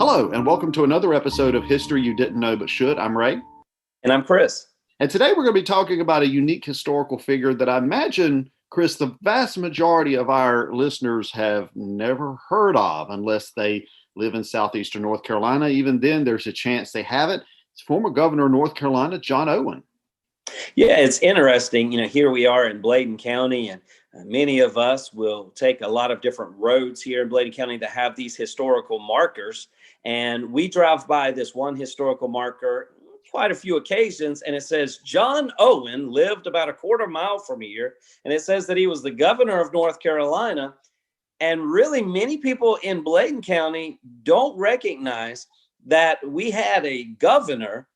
Hello, and welcome to another episode of History You Didn't Know But Should. I'm Ray. And I'm Chris. And today we're going to be talking about a unique historical figure that I imagine, Chris, the vast majority of our listeners have never heard of unless they live in southeastern North Carolina. Even then, there's a chance they haven't. It's former governor of North Carolina, John Owen. Yeah, it's interesting. Here we are in Bladen County, and many of us will take a lot of different roads here in Bladen County that have these historical markers. And we drive by this one historical marker quite a few occasions, and it says John Owen lived about a quarter mile from here. And it says that he was the governor of North Carolina. And really, many people in Bladen County don't recognize that we had a governor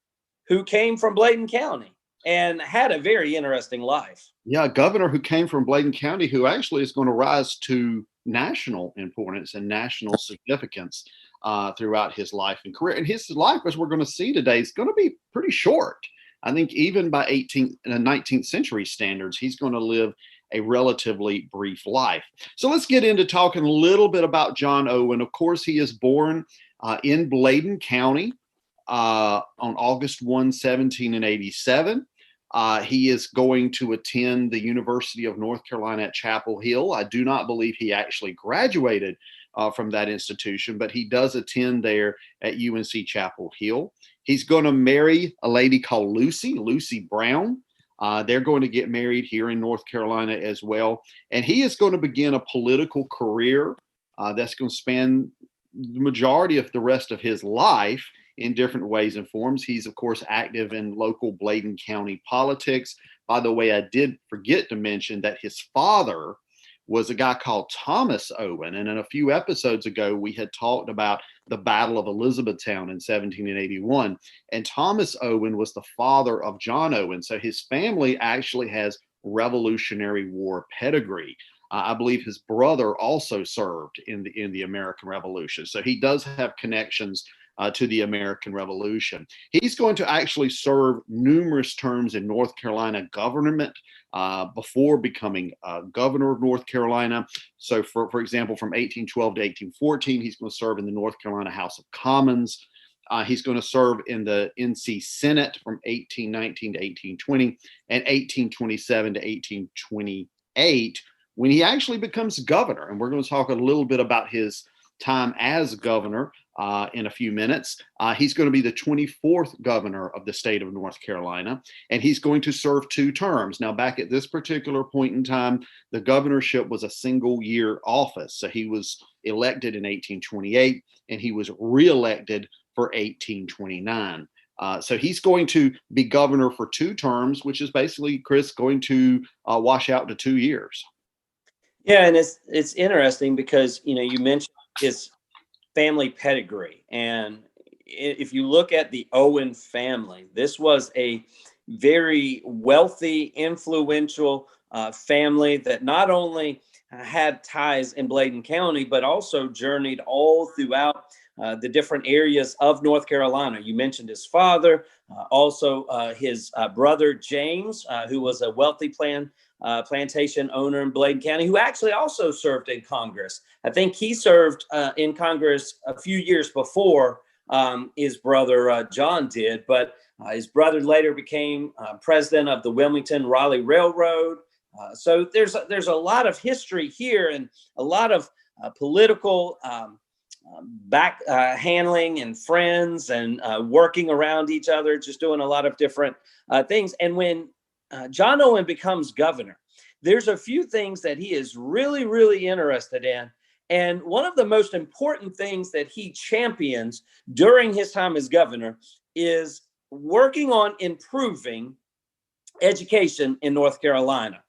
who came from Bladen County and had a very interesting life. Yeah, a governor who came from Bladen County who actually is going to rise to national importance and national significance throughout his life and career. And his life, as we're going to see today, is going to be pretty short. I think even by 18th and 19th century standards, he's going to live a relatively brief life. So let's get into talking a little bit about John Owen. Of course, he is born in Bladen County on August 1, 1787. He is going to attend the University of North Carolina at Chapel Hill. I do not believe he actually graduated from that institution, but he does attend there at UNC Chapel Hill. He's going to marry a lady called Lucy Brown. They're going to get married here in North Carolina as well. And he is going to begin a political career that's going to span the majority of the rest of his life in different ways and forms. He's, of course, active in local Bladen County politics. By the way, I did forget to mention that his father was a guy called Thomas Owen. And in a few episodes ago, we had talked about the Battle of Elizabethtown in 1781. And Thomas Owen was the father of John Owen. So his family actually has Revolutionary War pedigree. I believe his brother also served in the American Revolution. So he does have connections to the American Revolution. He's going to actually serve numerous terms in North Carolina government before becoming governor of North Carolina. So, for example, from 1812 to 1814, he's going to serve in the North Carolina House of Commons. He's going to serve in the NC Senate from 1819 to 1820 and 1827 to 1828 when he actually becomes governor. And we're going to talk a little bit about his time as governor in a few minutes. He's going to be the 24th governor of the state of North Carolina, and he's going to serve 2 terms. Now, back at this particular point in time, the governorship was a single-year office. So he was elected in 1828, and he was reelected for 1829. So he's going to be governor for 2 terms, which is basically, Chris, going to wash out to 2 years. Yeah, and it's interesting because, you mentioned his family pedigree. And if you look at the Owen family, this was a very wealthy, influential family that not only had ties in Bladen County, but also journeyed all throughout the different areas of North Carolina. You mentioned his father, also his brother, James, who was a wealthy plantation owner in Bladen County, who actually also served in Congress. I think he served in Congress a few years before his brother John did, but his brother later became president of the Wilmington-Raleigh Railroad. So there's a lot of history here and a lot of political handling and friends and working around each other, just doing a lot of different things. And when John Owen becomes governor, there's a few things that he is really, really interested in. And one of the most important things that he champions during his time as governor is working on improving education in North Carolina.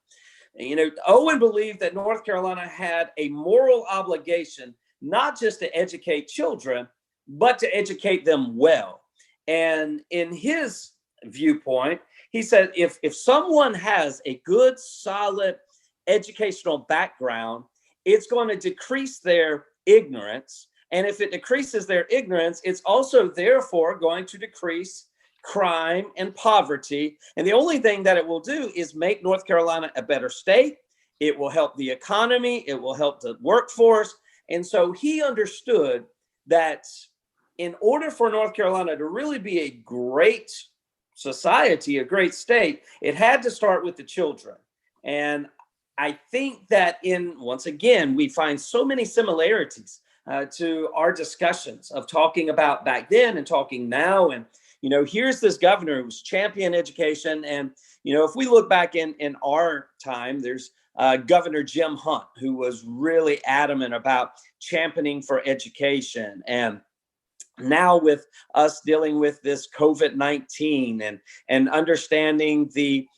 Owen believed that North Carolina had a moral obligation not just to educate children, but to educate them well. And in his viewpoint, he said, if someone has a good, solid educational background, it's going to decrease their ignorance. And if it decreases their ignorance, it's also therefore going to decrease crime and poverty. And the only thing that it will do is make North Carolina a better state. It will help the economy. It will help the workforce. And so he understood that in order for North Carolina to really be a great society, a great state, it had to start with the children. And I think that once again, we find so many similarities to our discussions of talking about back then and talking now. And, here's this governor who's champion education. And, if we look back in our time, there's Governor Jim Hunt, who was really adamant about championing for education. And now with us dealing with this COVID-19 and understanding the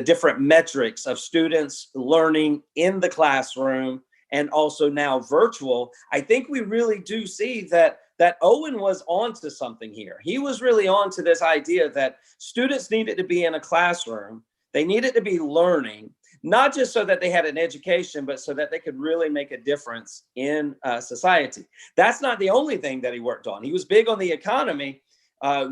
different metrics of students learning in the classroom and also now virtual, I think we really do see that Owen was onto something here. He was really onto this idea that students needed to be in a classroom. They needed to be learning, not just so that they had an education, but so that they could really make a difference in society. That's not the only thing that he worked on. He was big on the economy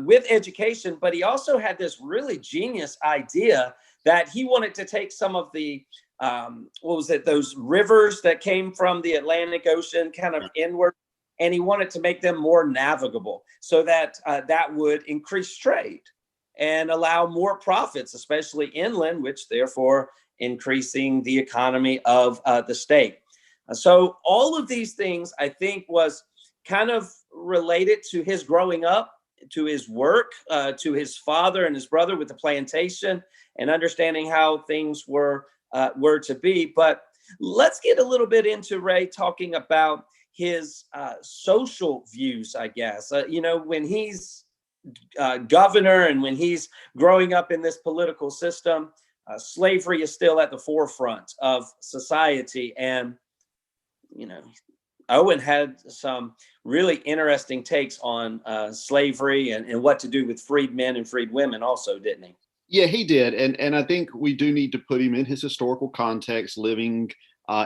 with education, but he also had this really genius idea that he wanted to take some of the, those rivers that came from the Atlantic Ocean kind of inward, and he wanted to make them more navigable so that that would increase trade and allow more profits, especially inland, which therefore increasing the economy of the state. So all of these things, I think, was kind of related to his growing up, to his work, to his father and his brother with the plantation, and understanding how things were to be. But let's get a little bit into Ray talking about his social views, I guess. When he's governor and when he's growing up in this political system, slavery is still at the forefront of society. And, Owen had some really interesting takes on slavery and what to do with freed men and freed women also, didn't he? Yeah, he did. And I think we do need to put him in his historical context, living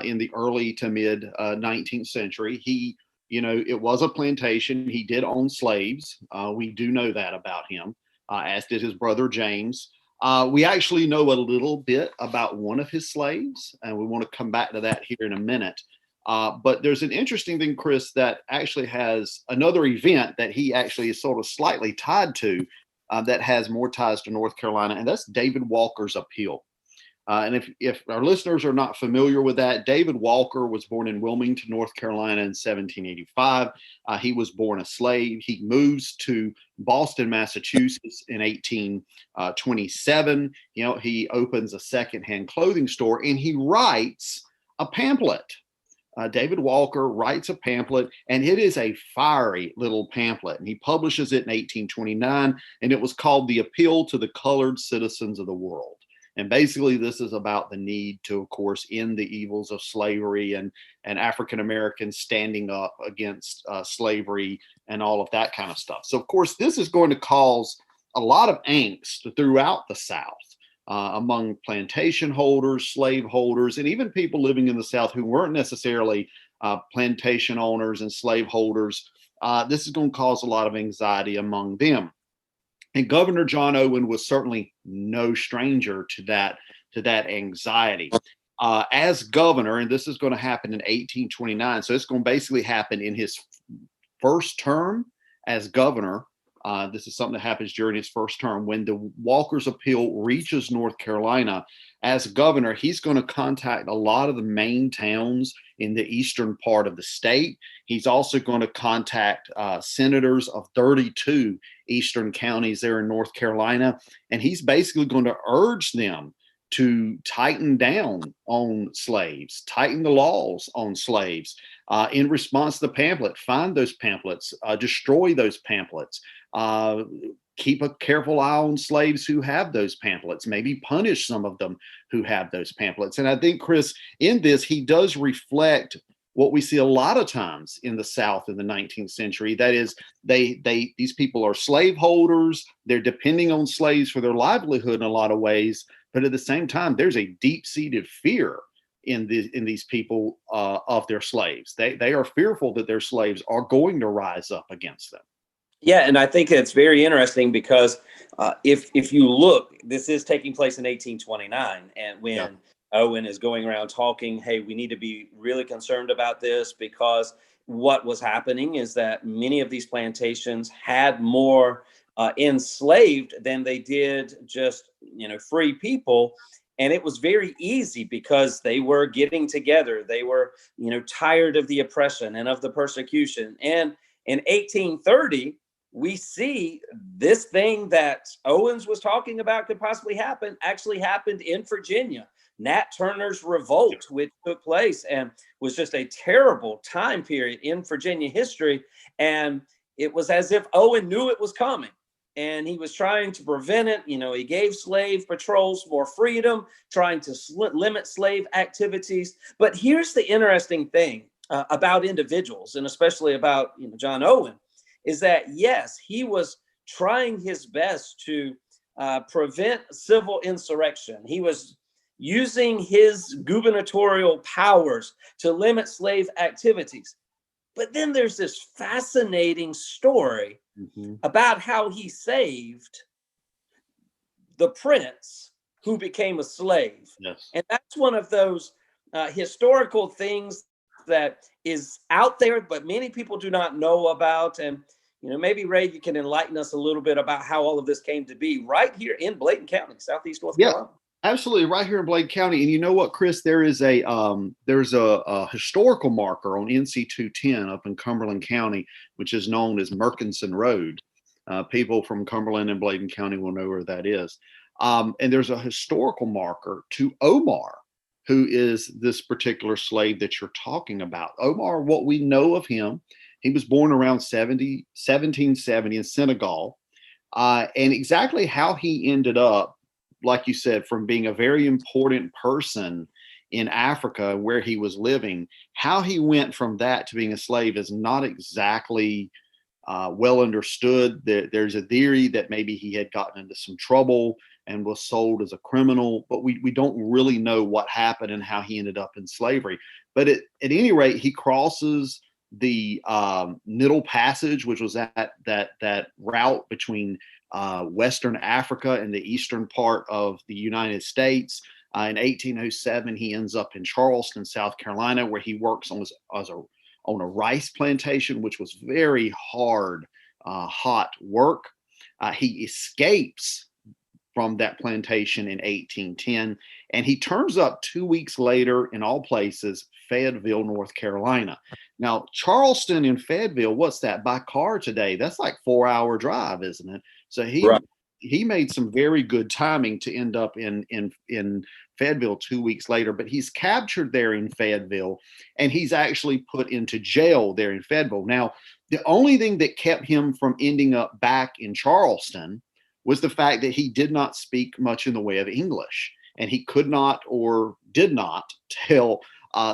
in the early to mid 19th century. It was a plantation. He did own slaves. We do know that about him, as did his brother James. We actually know a little bit about one of his slaves, and we want to come back to that here in a minute. But there's an interesting thing, Chris, that actually has another event that he actually is sort of slightly tied to that has more ties to North Carolina, and that's David Walker's appeal. And if our listeners are not familiar with that, David Walker was born in Wilmington, North Carolina in 1785. He was born a slave. He moves to Boston, Massachusetts in 1827. He opens a secondhand clothing store and he writes a pamphlet. David Walker writes a pamphlet, and it is a fiery little pamphlet. And he publishes it in 1829, and it was called The Appeal to the Colored Citizens of the World. And basically, this is about the need to, of course, end the evils of slavery and African Americans standing up against slavery and all of that kind of stuff. So, of course, this is going to cause a lot of angst throughout the South. Among plantation holders, slave holders, and even people living in the South who weren't necessarily plantation owners and slave holders. This is going to cause a lot of anxiety among them. And Governor John Owen was certainly no stranger to that anxiety. As governor, and this is going to happen in 1829, so it's going to basically happen in his first term as governor. This is something that happens during his first term. When the Walker's appeal reaches North Carolina, as governor, he's going to contact a lot of the main towns in the eastern part of the state. He's also going to contact senators of 32 eastern counties there in North Carolina. And he's basically going to urge them to tighten down on slaves, tighten the laws on slaves. In response to the pamphlet, find those pamphlets, destroy those pamphlets, keep a careful eye on slaves who have those pamphlets, maybe punish some of them who have those pamphlets. And I think, Chris, in this, he does reflect what we see a lot of times in the South in the 19th century. That is, these people are slaveholders. They're depending on slaves for their livelihood in a lot of ways. But at the same time, there's a deep-seated fear in these people of their slaves. They are fearful that their slaves are going to rise up against them. Yeah, and I think it's very interesting because if you look, this is taking place in 1829, and when Owen is going around talking, hey, we need to be really concerned about this because what was happening is that many of these plantations had more enslaved than they did just, free people. And it was very easy because they were getting together. They were, tired of the oppression and of the persecution. And in 1830, we see this thing that Owens was talking about could possibly happen actually happened in Virginia. Nat Turner's revolt, which took place and was just a terrible time period in Virginia history. And it was as if Owen knew it was coming and he was trying to prevent it. He gave slave patrols more freedom, trying to limit slave activities. But here's the interesting thing about individuals, and especially about John Owen, is that, yes, he was trying his best to prevent civil insurrection. He was using his gubernatorial powers to limit slave activities. But then there's this fascinating story about how he saved the prince who became a slave. Yes. And that's one of those historical things that is out there, but many people do not know about. And maybe, Ray, you can enlighten us a little bit about how all of this came to be right here in Bladen County, Southeast North Carolina. Absolutely, right here in Bladen County. And you know what, Chris? There's a historical marker on NC 210 up in Cumberland County, which is known as Murkinson Road. People from Cumberland and Bladen County will know where that is. And there's a historical marker to Omar, who is this particular slave that you're talking about. Omar, what we know of him, he was born around 1770 in Senegal. And exactly how he ended up, like you said, from being a very important person in Africa where he was living, how he went from that to being a slave is not exactly well understood. There's a theory that maybe he had gotten into some trouble and was sold as a criminal, but we don't really know what happened and how he ended up in slavery. But at any rate, he crosses the Middle Passage, which was that route between Western Africa and the eastern part of the United States. In 1807, he ends up in Charleston, South Carolina, where he works on a rice plantation, which was very hard, hot work. He escapes from that plantation in 1810, and he turns up 2 weeks later, in all places, Fayetteville, North Carolina. Now, Charleston and Fayetteville, what's that? By car today, that's like 4-hour drive, isn't it? So he made some very good timing to end up in Fayetteville 2 weeks later, but he's captured there in Fayetteville, and he's actually put into jail there in Fayetteville. Now, the only thing that kept him from ending up back in Charleston was the fact that he did not speak much in the way of English, and he could not or did not tell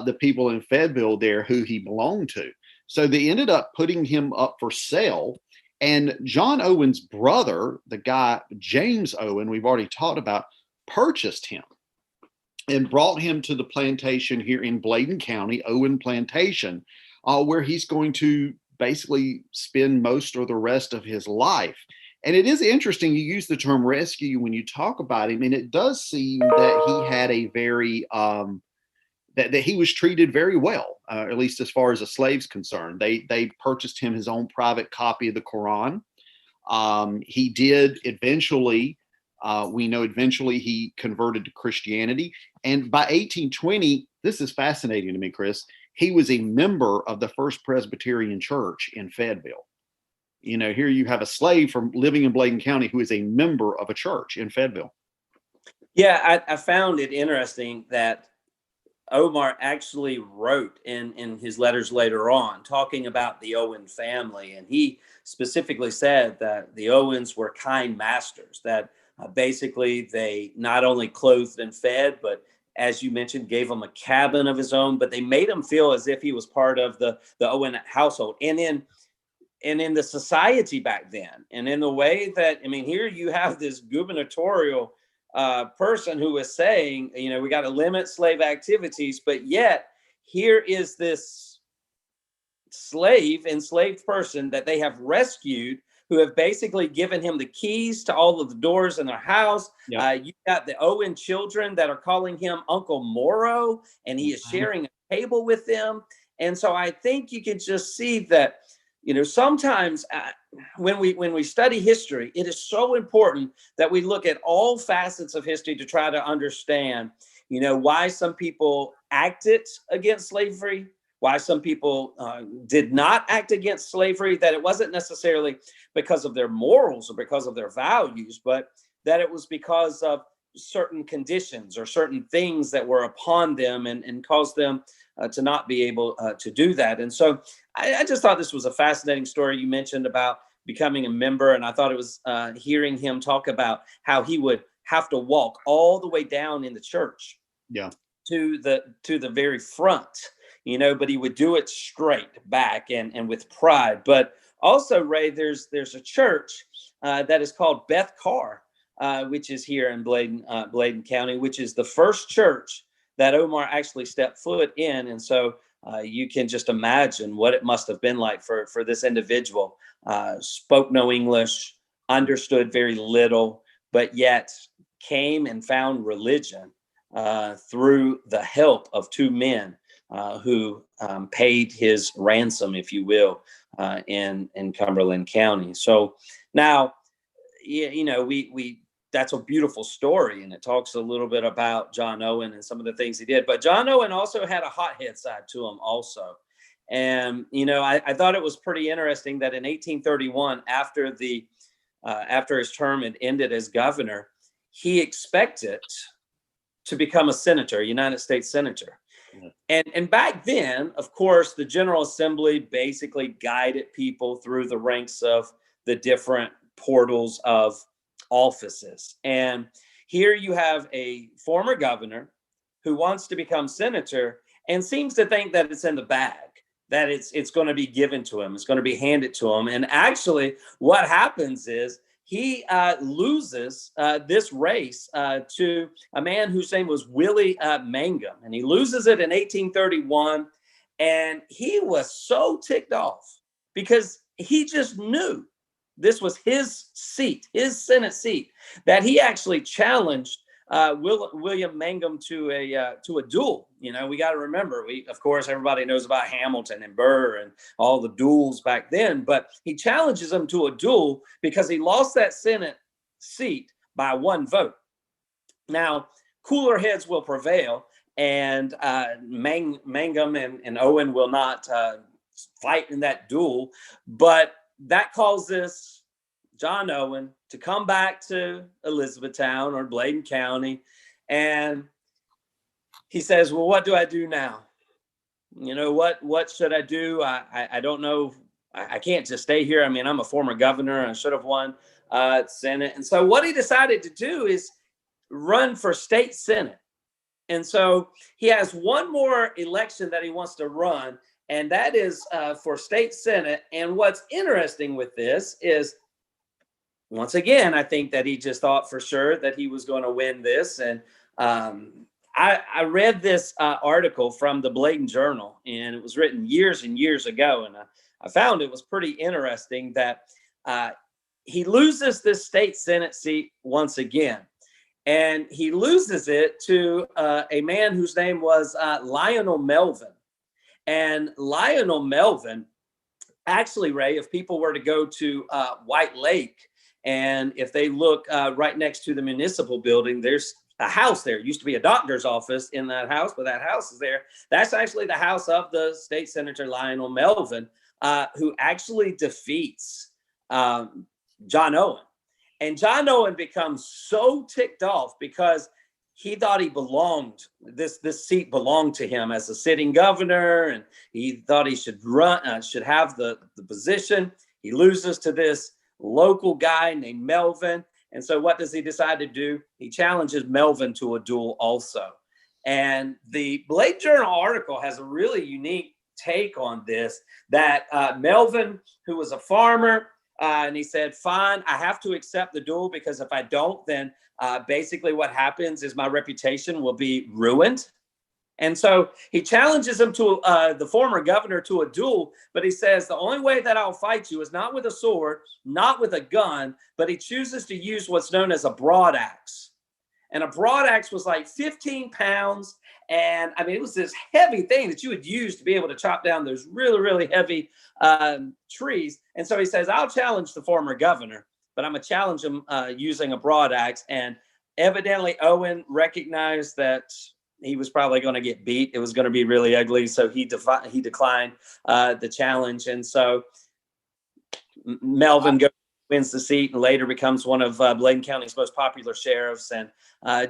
the people in Fayetteville there who he belonged to. So they ended up putting him up for sale. And John Owen's brother, the guy, James Owen, we've already talked about, purchased him and brought him to the plantation here in Bladen County, Owen Plantation, where he's going to basically spend most or the rest of his life. And it is interesting, you use the term rescue when you talk about him, and it does seem that he had a very, that he was treated very well, at least as far as a slave's concerned. They purchased him his own private copy of the Quran. He did eventually, we know eventually he converted to Christianity. And by 1820, this is fascinating to me, Chris, he was a member of the First Presbyterian Church in Fayetteville. Here you have a slave from living in Bladen County who is a member of a church in Fayetteville. Yeah, I found it interesting that Omar actually wrote in his letters later on, talking about the Owen family. And he specifically said that the Owens were kind masters, that basically they not only clothed and fed, but as you mentioned, gave him a cabin of his own, but they made him feel as if he was part of the Owen household. And in the society back then, and in the way that, here you have this gubernatorial person who is saying, we got to limit slave activities, but yet here is this enslaved person that they have rescued, who have basically given him the keys to all of the doors in their house. Yep. You got the Owen children that are calling him Uncle Moro, and he is sharing a table with them. And so I think you can just see that, sometimes when we study history, it is so important that we look at all facets of history to try to understand, why some people acted against slavery, why some people did not act against slavery, that it wasn't necessarily because of their morals or because of their values, but that it was because of certain conditions or certain things that were upon them and caused them to not be able to do that. And so I just thought this was a fascinating story. You mentioned about becoming a member, and I thought it was hearing him talk about how he would have to walk all the way down in the church to the very front, but he would do it straight back and with pride. But also, Ray, there's a church that is called Beth Carr, which is here in Bladen County, which is the first church that Omar actually stepped foot in. And so you can just imagine what it must have been like for this individual. Spoke no English, understood very little, but yet came and found religion through the help of two men who paid his ransom, if you will, in Cumberland County. So now, we that's a beautiful story, and it talks a little bit about John Owen and some of the things he did. But John Owen also had a hothead side to him also. And, I thought it was pretty interesting that in 1831, after his term had ended as governor, he expected to become a senator, United States senator. And back then, of course, the General Assembly basically guided people through the ranks of the different portals of offices. And here you have a former governor who wants to become senator and seems to think that it's in the bag, that it's going to be given to him, it's going to be handed to him. And actually what happens is he loses this race to a man whose name was Willie Mangum, and he loses it in 1831. And he was so ticked off because he just knew this was his seat, his Senate seat, that he actually challenged William Mangum to a duel. We got to remember, of course, everybody knows about Hamilton and Burr and all the duels back then, but he challenges him to a duel because he lost that Senate seat by one vote. Now, cooler heads will prevail, and Mangum and Owen will not fight in that duel, but that causes John Owen to come back to Elizabethtown or Bladen County. And he says, well, what do I do now? What should I do? I don't know. I can't just stay here. I mean, I'm a former governor. I should have won Senate. And so what he decided to do is run for state Senate. And so he has one more election that he wants to run, and that is for state Senate. And what's interesting with this is, once again, I think that he just thought for sure that he was going to win this. And I read this article from the Bladen Journal, and it was written years and years ago. And I found it was pretty interesting that he loses this state Senate seat once again. And he loses it to a man whose name was Lionel Melvin. And Lionel Melvin, actually, Ray, if people were to go to White Lake, and if they look right next to the municipal building, there's a house there. It used to be a doctor's office in that house, but that house is there. That's actually the house of the state senator Lionel Melvin, who actually defeats John Owen. And John Owen becomes so ticked off because he thought he belonged, this seat belonged to him as a sitting governor, and he thought he should have the position. He loses to this local guy named Melvin. And so what does he decide to do? He challenges Melvin to a duel also. And the Bladen Journal article has a really unique take on this, that Melvin, who was a farmer, and he said, fine, I have to accept the duel, because if I don't, then basically what happens is my reputation will be ruined. And so he challenges him to the former governor to a duel, but he says, the only way that I'll fight you is not with a sword, not with a gun, but he chooses to use what's known as a broadaxe. And a broadaxe was like 15 pounds. And I mean, it was this heavy thing that you would use to be able to chop down those really, really heavy trees. And so he says, I'll challenge the former governor, but I'm going to challenge him using a broadaxe. And evidently, Owen recognized that he was probably going to get beat. It was going to be really ugly. So he declined the challenge. And so Melvin wins the seat and later becomes one of Bladen County's most popular sheriffs. And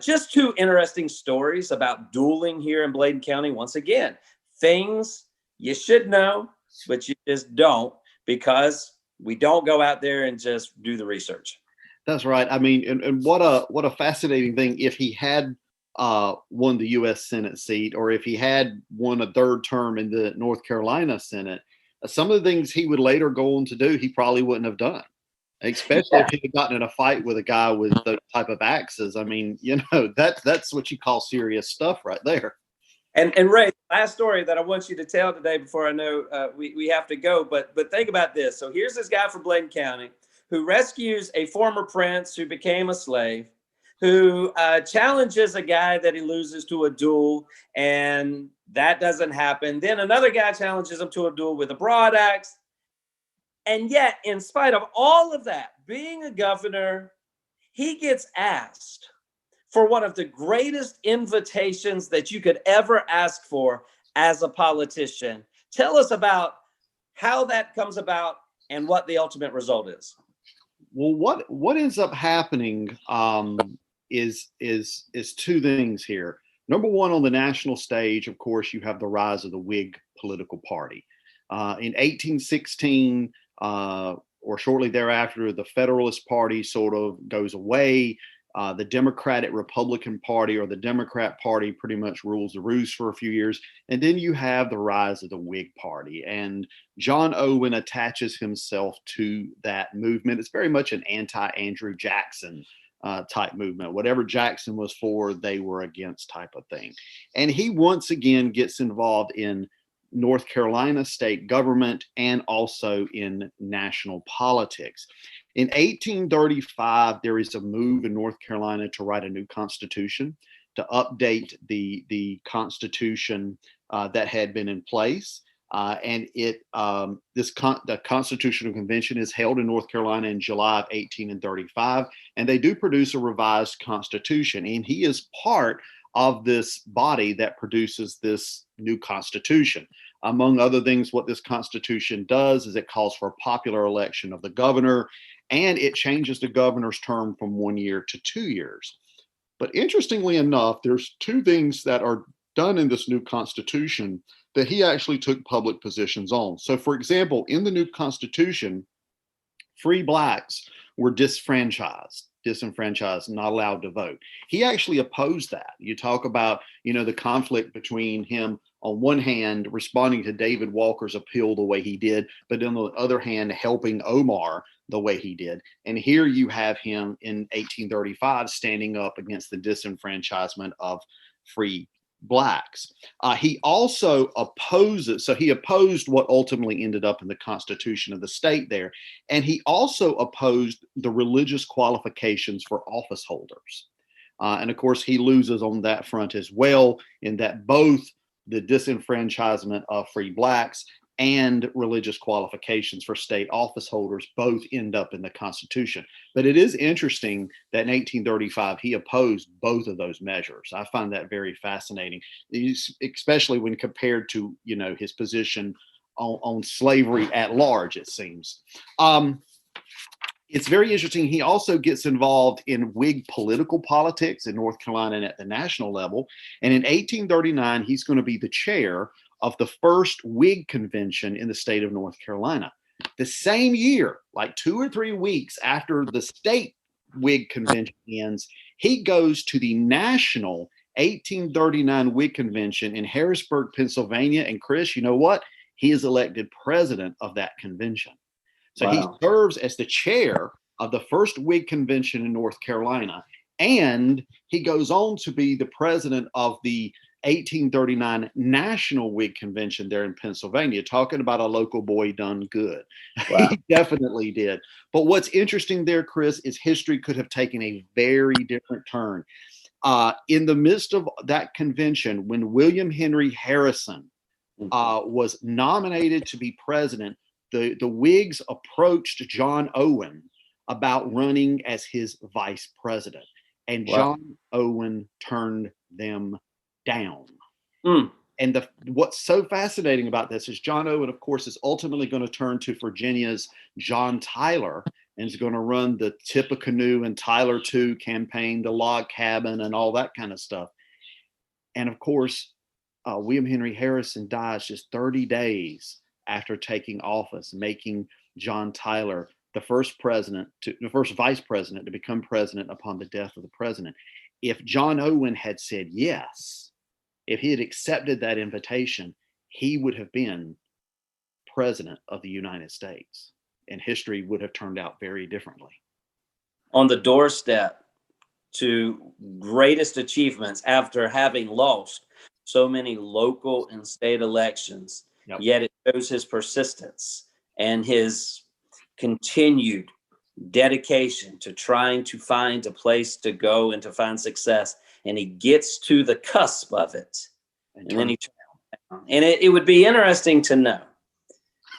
just two interesting stories about dueling here in Bladen County. Once again, things you should know, but you just don't, because we don't go out there and just do the research. That's right. I mean, and what a fascinating thing. If he had won the U.S. Senate seat, or if he had won a third term in the North Carolina Senate, some of the things he would later go on to do, he probably wouldn't have done. Especially if he had gotten in a fight with a guy with those type of axes. I mean, that's what you call serious stuff right there. And Ray, last story that I want you to tell today before I know we have to go. But think about this. So here's this guy from Bladen County who rescues a former prince who became a slave, who challenges a guy that he loses to a duel, and that doesn't happen. Then another guy challenges him to a duel with a broadaxe. And yet, in spite of all of that, being a governor, he gets asked for one of the greatest invitations that you could ever ask for as a politician. Tell us about how that comes about and what the ultimate result is. Well, what ends up happening is two things here. Number one, on the national stage, of course, you have the rise of the Whig political party. In 1816, or shortly thereafter, the Federalist Party sort of goes away. The Democratic Republican Party, or the Democrat Party, pretty much rules the roost for a few years. And then you have the rise of the Whig Party. And John Owen attaches himself to that movement. It's very much an anti-Andrew Jackson type movement. Whatever Jackson was for, they were against type of thing. And he once again gets involved in North Carolina state government and also in national politics. In 1835, there is a move in North Carolina to write a new constitution, to update the constitution that had been in place. And the Constitutional Convention is held in North Carolina in July of 1835, and they do produce a revised constitution. And he is part of this body that produces this new constitution. Among other things, what this constitution does is it calls for a popular election of the governor, and it changes the governor's term from 1 year to 2 years. But interestingly enough, there's two things that are done in this new constitution that he actually took public positions on. So, for example, in the new constitution, free blacks were disenfranchised, not allowed to vote. He actually opposed that. You talk about, the conflict between him, on one hand, responding to David Walker's appeal the way he did, but on the other hand, helping Omar the way he did. And here you have him in 1835 standing up against the disenfranchisement of free blacks. He also he opposed what ultimately ended up in the Constitution of the state there. And he also opposed the religious qualifications for office holders. And of course, he loses on that front as well, in that both the disenfranchisement of free blacks and religious qualifications for state office holders both end up in the Constitution. But it is interesting that in 1835, he opposed both of those measures. I find that very fascinating, especially when compared to, his position on slavery at large, it seems. It's very interesting. He also gets involved in Whig political politics in North Carolina and at the national level. And in 1839, he's going to be the chair of the first Whig convention in the state of North Carolina. The same year, like 2 or 3 weeks after the state Whig convention ends, he goes to the national 1839 Whig convention in Harrisburg, Pennsylvania. And Chris, you know what? He is elected president of that convention. So He serves as the chair of the first Whig convention in North Carolina. And he goes on to be the president of the 1839 National Whig Convention there in Pennsylvania. Talking about a local boy done good. Wow. He definitely did. But what's interesting there, Chris, is history could have taken a very different turn. In the midst of that convention, when William Henry Harrison was nominated to be president, the Whigs approached John Owen about running as his vice president, and John Owen turned them down. And what's so fascinating about this is John Owen, of course, is ultimately going to turn to Virginia's John Tyler and is going to run the Tippecanoe and Tyler 2 campaign, the log cabin and all that kind of stuff. And of course, William Henry Harrison dies just 30 days after taking office, making John Tyler the first vice president to become president upon the death of the president. If John Owen had said yes, if he had accepted that invitation, he would have been president of the United States, and history would have turned out very differently. On the doorstep to greatest achievements after having lost so many local and state elections, yet it shows his persistence and his continued dedication to trying to find a place to go and to find success. And he gets to the cusp of it, and then he turns down. And it would be interesting to know,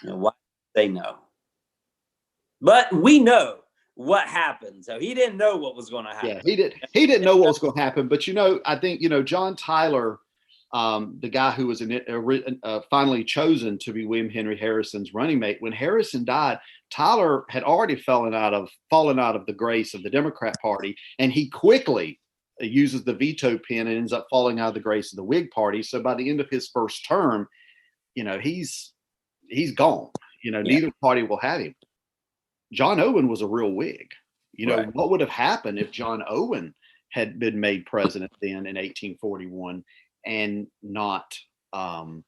why they know. But we know what happened. So he didn't know what was going to happen. Yeah, he didn't know what was going to happen. But I think John Tyler, the guy who was finally chosen to be William Henry Harrison's running mate, when Harrison died, Tyler had already fallen out of the grace of the Democrat Party, and he quickly uses the veto pen and ends up falling out of the grace of the Whig Party. So by the end of his first term, he's gone. Neither party will have him. John Owen was a real Whig. What would have happened if John Owen had been made president then in 1841 and not and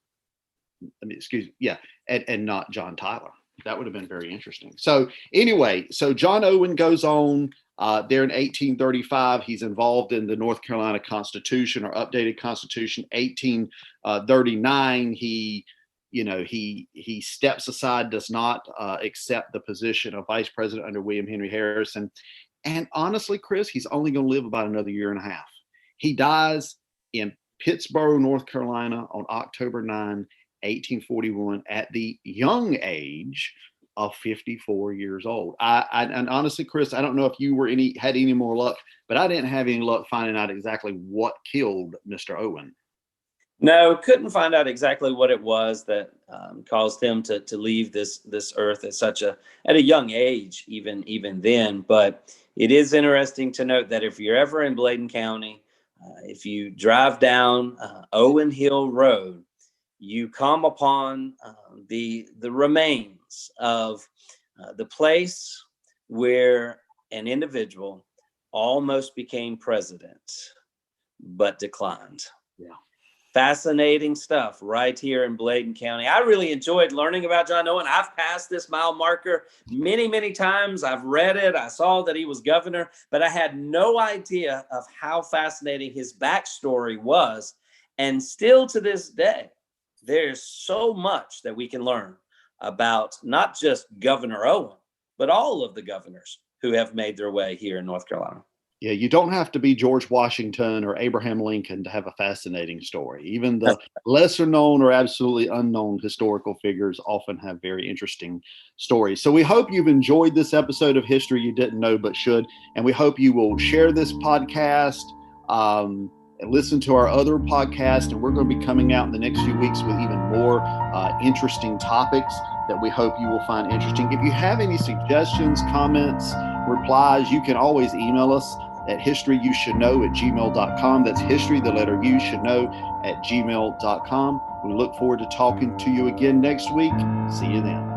not John Tyler? That would have been very interesting. So anyway, John Owen goes on there in 1835. He's involved in the North Carolina Constitution, or updated Constitution. 1839, he steps aside, does not accept the position of vice president under William Henry Harrison. And honestly, Chris, he's only going to live about another year and a half. He dies in Pittsboro, North Carolina on October 9, 1841, at the young age of 54 years old. And honestly, Chris, I don't know if you had any more luck, but I didn't have any luck finding out exactly what killed Mr. Owen. No, couldn't find out exactly what it was that caused him to leave this earth at a young age, even then. But it is interesting to note that if you're ever in Bladen County, if you drive down Owen Hill Road, you come upon the remains of the place where an individual almost became president, but declined. Yeah. Fascinating stuff right here in Bladen County. I really enjoyed learning about John Owen. I've passed this mile marker many, many times. I've read it. I saw that he was governor, but I had no idea of how fascinating his backstory was. And still to this day, there's so much that we can learn about not just Governor Owen, but all of the governors who have made their way here in North Carolina. Yeah, you don't have to be George Washington or Abraham Lincoln to have a fascinating story. Even the lesser known or absolutely unknown historical figures often have very interesting stories. So we hope you've enjoyed this episode of History You Didn't Know But Should, and we hope you will share this podcast and listen to our other podcast. And we're going to be coming out in the next few weeks with even more interesting topics that we hope you will find interesting. If you have any suggestions, comments, replies, you can always email us at historyyousshouldknow@gmail.com. That's history, the letter U, should know, @gmail.com. We look forward to talking to you again next week. See you then.